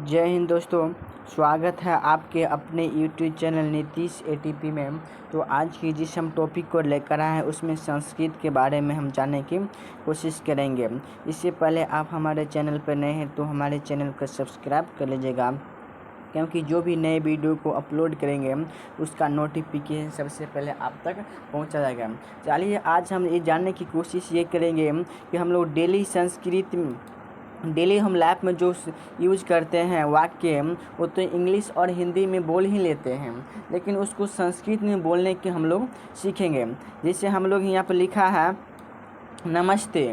जय हिंद दोस्तों, स्वागत है आपके अपने यूट्यूब चैनल नीतीश एटीपी में। तो आज की जिस हम टॉपिक को लेकर आए हैं उसमें संस्कृत के बारे में हम जानने की कोशिश करेंगे। इससे पहले आप हमारे चैनल पर नए हैं तो हमारे चैनल को सब्सक्राइब कर लीजिएगा, क्योंकि जो भी नए वीडियो को अपलोड करेंगे उसका नोटिफिकेशन सबसे पहले आप तक पहुंचा जाएगा। चलिए आज हम ये जानने की कोशिश ये करेंगे कि हम लोग डेली हम लाइफ में जो यूज करते हैं वाक्य वो तो इंग्लिश और हिंदी में बोल ही लेते हैं, लेकिन उसको संस्कृत में बोलने के हम लोग सीखेंगे। जैसे हम लोग यहाँ पर लिखा है नमस्ते,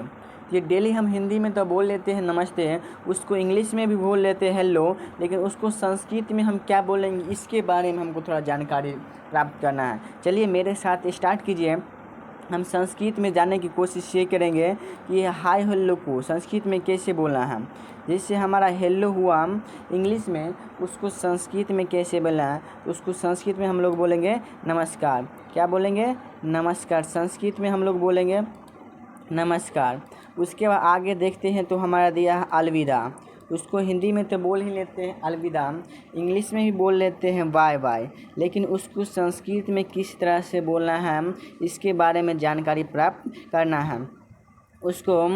ये डेली हम हिंदी में तो बोल लेते हैं नमस्ते, उसको इंग्लिश में भी बोल लेते हैं हेलो, लेकिन उसको संस्कृत में हम क्या बोलेंगे इसके बारे में हमको थोड़ा जानकारी प्राप्त करना है। चलिए मेरे साथ स्टार्ट कीजिए। हम संस्कृत में जानने की कोशिश ये करेंगे कि हाय हेलो को संस्कृत में कैसे बोलना है। जैसे हमारा हेलो हुआ इंग्लिश में, उसको संस्कृत में कैसे बोलना है, उसको संस्कृत में हम लोग बोलेंगे नमस्कार। क्या बोलेंगे? नमस्कार। संस्कृत में हम लोग बोलेंगे नमस्कार। उसके बाद आगे देखते हैं तो हमारा दिया है अलविदा, उसको हिंदी में तो बोल ही लेते हैं अलविदा, इंग्लिश में भी बोल लेते हैं बाय बाय, लेकिन उसको संस्कृत में किस तरह से बोलना है इसके बारे में जानकारी प्राप्त करना है। उसको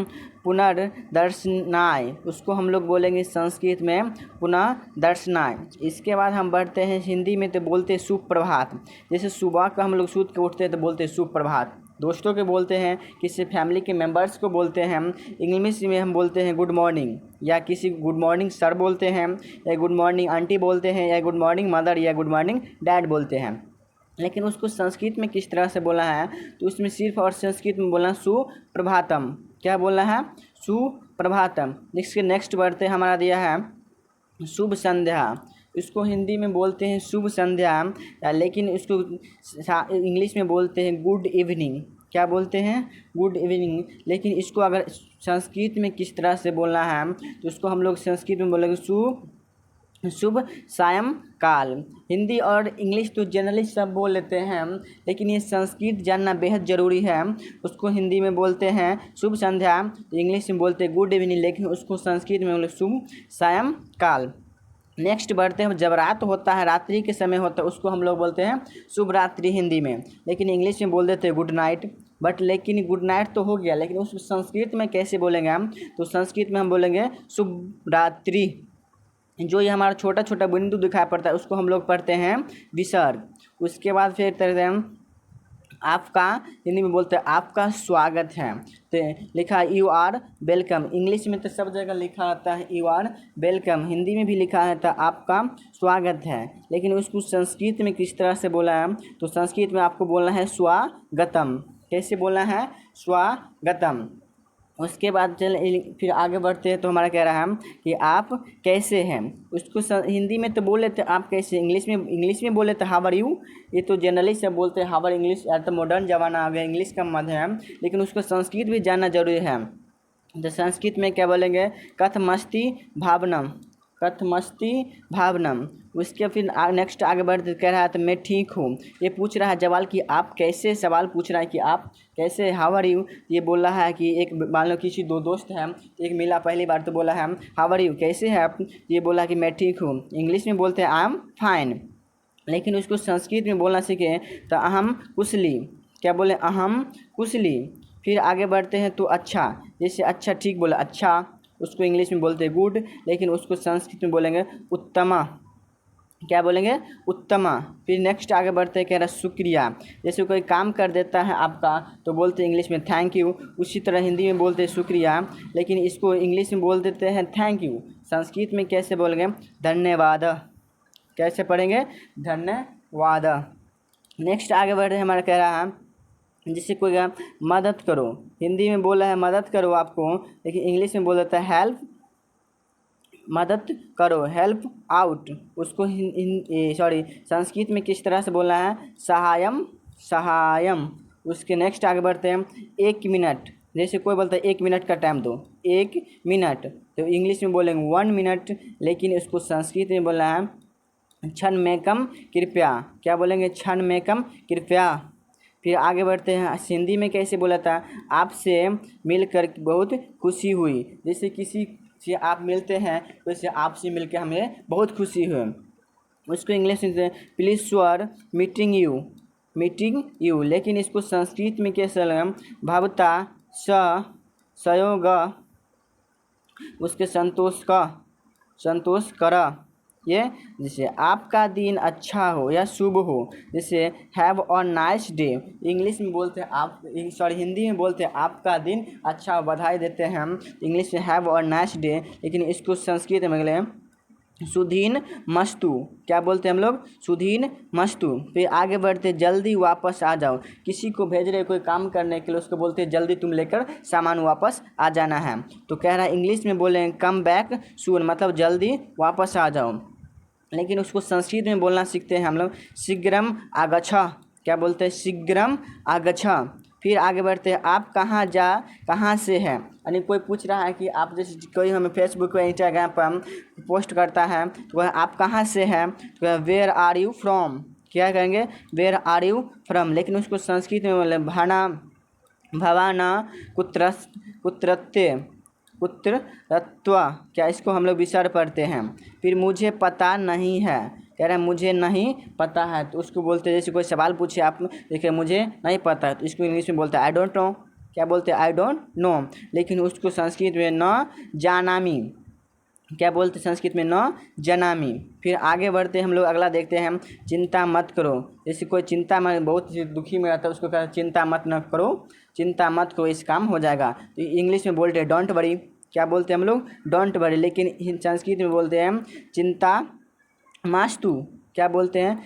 पुनर्दर्शनाय, उसको हम लोग बोलेंगे संस्कृत में पुनर्दर्शनाय। इसके बाद हम बढ़ते हैं हिंदी में तो बोलते हैं सुप्रभात। जैसे सुबह का हम लोग सूत के उठते हैं तो बोलते हैं सुप्रभात, दोस्तों के बोलते हैं, किसी फैमिली के मेंबर्स को बोलते हैं। इंग्लिश में हम बोलते हैं गुड मॉर्निंग, या किसी गुड मॉर्निंग सर बोलते हैं, या गुड मॉर्निंग आंटी बोलते हैं, या गुड मॉर्निंग मदर, या गुड मॉर्निंग डैड बोलते हैं। लेकिन उसको संस्कृत में किस तरह से बोलना है तो उसमें सिर्फ और संस्कृत में बोलना सुप्रभातम। क्या बोलना है? सुप्रभातम। इसके नेक्स्ट बढ़ते हमारा दिया है शुभ संध्या, इसको हिंदी में बोलते हैं शुभ संध्या, लेकिन इसको इंग्लिश में बोलते हैं गुड इवनिंग। क्या बोलते हैं? Good evening. लेकिन इसको अगर संस्कृत में किस तरह से बोलना है तो उसको हम लोग संस्कृत में बोलेंगे शुभ सायंकाल। हिंदी और इंग्लिश तो जनरली सब बोल लेते हैं, लेकिन ये संस्कृत जानना बेहद ज़रूरी है। उसको हिंदी में बोलते हैं शुभ संध्या, तो इंग्लिश में बोलते हैं गुड इवनिंग, लेकिन उसको संस्कृत में बोलते शुभ सायंकाल। नेक्स्ट बढ़ते हैं, जब रात होता है, रात्रि के समय होता है, उसको हम लोग बोलते हैं शुभ रात्रि हिंदी में, लेकिन इंग्लिश में बोल देते हैं गुड नाइट। लेकिन गुड नाइट तो हो गया, लेकिन उस संस्कृत में कैसे बोलेंगे हम तो संस्कृत में हम बोलेंगे शुभ रात्रि। जो ये हमारा छोटा छोटा बिंदु दिखाई पड़ता है उसको हम लोग पढ़ते हैं विसर्ग। उसके बाद फिर तरह हम आपका हिंदी में बोलते हैं आपका स्वागत है, तो लिखा यू आर वेलकम। इंग्लिश में तो सब जगह लिखा आता है यू आर वेलकम, हिंदी में भी लिखा है तो आपका स्वागत है, लेकिन उसको संस्कृत में किस तरह से बोला है तो संस्कृत में आपको बोलना है स्वागतम। कैसे बोलना है? स्वागतम। उसके बाद फिर आगे बढ़ते हैं तो हमारा कह रहा है कि आप कैसे हैं, उसको हिंदी में तो बोल लेते हैं आप कैसे, इंग्लिश में बोले तो हाउ आर यू। ये तो जनरली सब बोलते हैं हाउ आर इंग्लिश, यार तो मॉडर्न ज़माना आ गया, इंग्लिश का मध्य है, लेकिन उसको संस्कृत भी जानना जरूरी है। तो संस्कृत में क्या बोलेंगे? कथमस्ति भावनम, कथमस्ति भावनम। उसके फिर नेक्स्ट आगे बढ़ कह रहा है तो मैं ठीक हूँ। ये पूछ रहा है जवाल कि आप कैसे, सवाल पूछ रहा है कि आप कैसे, हाउ आर यू। ये बोल रहा है कि एक मान लो किसी दो दोस्त हैं, एक मिला पहली बार तो बोला है हाउ आर यू, कैसे है आप। ये बोला कि मैं ठीक हूँ। इंग्लिश में बोलते हैं आई एम फाइन, लेकिन उसको संस्कृत में बोलना सीखे तो अहम कुशली। क्या बोले? अहम कुशली। फिर आगे बढ़ते हैं तो अच्छा, जैसे अच्छा ठीक बोला अच्छा, उसको इंग्लिश में बोलते हैं गुड, लेकिन उसको संस्कृत में बोलेंगे उत्तमा। क्या बोलेंगे? उत्तमा। फिर नेक्स्ट आगे बढ़ते हैं, कह रहा शुक्रिया। जैसे कोई काम कर देता है आपका तो बोलते हैं इंग्लिश में थैंक यू, उसी तरह हिंदी में बोलते हैं शुक्रिया, लेकिन इसको इंग्लिश में बोल देते हैं थैंक यू। संस्कृत में कैसे बोलेंगे? धन्यवाद। कैसे पढ़ेंगे? धन्यवाद। नेक्स्ट आगे बढ़ रहे हमारा कह रहा है जिससे कोई मदद करो, हिंदी में बोला है मदद करो आपको, लेकिन इंग्लिश में बोल देता है हेल्प, मदद करो, हेल्प आउट। उसको संस्कृत में किस तरह से बोलना है? सहायम, सहायम। उसके नेक्स्ट आगे बढ़ते हैं एक मिनट। जैसे कोई बोलता है 1 मिनट का टाइम दो, 1 मिनट, तो इंग्लिश में बोलेंगे 1 मिनट, लेकिन उसको संस्कृत में बोलना है क्षण में कम कृपया। क्या बोलेंगे? क्षण में कम कृपया। फिर आगे बढ़ते हैं, हिंदी में कैसे बोला था? आपसे मिलकर बहुत खुशी हुई। जैसे किसी से आप मिलते हैं वैसे आपसे मिलकर हमें बहुत खुशी हुई। उसको इंग्लिश में प्लीज सर मीटिंग यू, लेकिन इसको संस्कृत में कैसे लगेगा, भवता सयोग उसके संतोष कर, ये जैसे आपका दिन अच्छा हो या शुभ हो, जैसे have a nice day, English में बोलते हैं आप, सॉरी हिंदी में बोलते हैं आपका दिन अच्छा हो, बधाई देते हैं हम इंग्लिश में हैव अ नाइस डे, लेकिन इसको संस्कृत में अगले सुधीन मस्तु, क्या बोलते हैं हम लोग, सुधीन मस्तु। फिर आगे बढ़ते जल्दी वापस आ जाओ, किसी को भेज रहे कोई काम करने के लिए उसको बोलते हैं जल्दी तुम लेकर सामान वापस आ जाना है। तो कह रहा है इंग्लिश में बोले कम बैक सून, मतलब जल्दी वापस आ जाओ, लेकिन उसको संस्कृत में बोलना सीखते हैं हम लोग शीघ्रम आगच्छ, क्या बोलते हैं, शीघ्रम आगच्छ। फिर आगे बढ़ते हैं आप कहाँ से है, यानी कोई पूछ रहा है कि आप, जैसे कोई हमें फेसबुक या इंस्टाग्राम पर हम पोस्ट करता है तो वह आप कहाँ से हैं, तो वेयर आर यू फ्रॉम, क्या कहेंगे, वेयर आर यू फ्रॉम, लेकिन उसको संस्कृत में बोले भवाना कुत्रत्वा, क्या इसको हम लोग विसर्ग पढ़ते हैं। फिर मुझे पता नहीं है, कह रहे हैं मुझे नहीं पता है, तो उसको बोलते हैं, जैसे कोई सवाल पूछे आप, देखिए मुझे नहीं पता है, तो इसको इंग्लिश में बोलते हैं आई डोंट नो, क्या बोलते हैं, आई डोंट नो, लेकिन उसको संस्कृत में न जानामी, क्या बोलते हैं संस्कृत में न जनामी। फिर आगे बढ़ते हम लोग, अगला देखते हैं हम चिंता मत करो, जैसे कोई चिंता में बहुत दुखी में रहता है उसको कहते हैं चिंता मत न करो, चिंता मत करो इस काम हो जाएगा, तो इंग्लिश में बोलते हैं डोंट वरी, क्या बोलते हैं हम लोग, डोंट वरी, लेकिन संस्कृत में बोलते हैं चिंता मास्तु, क्या बोलते हैं,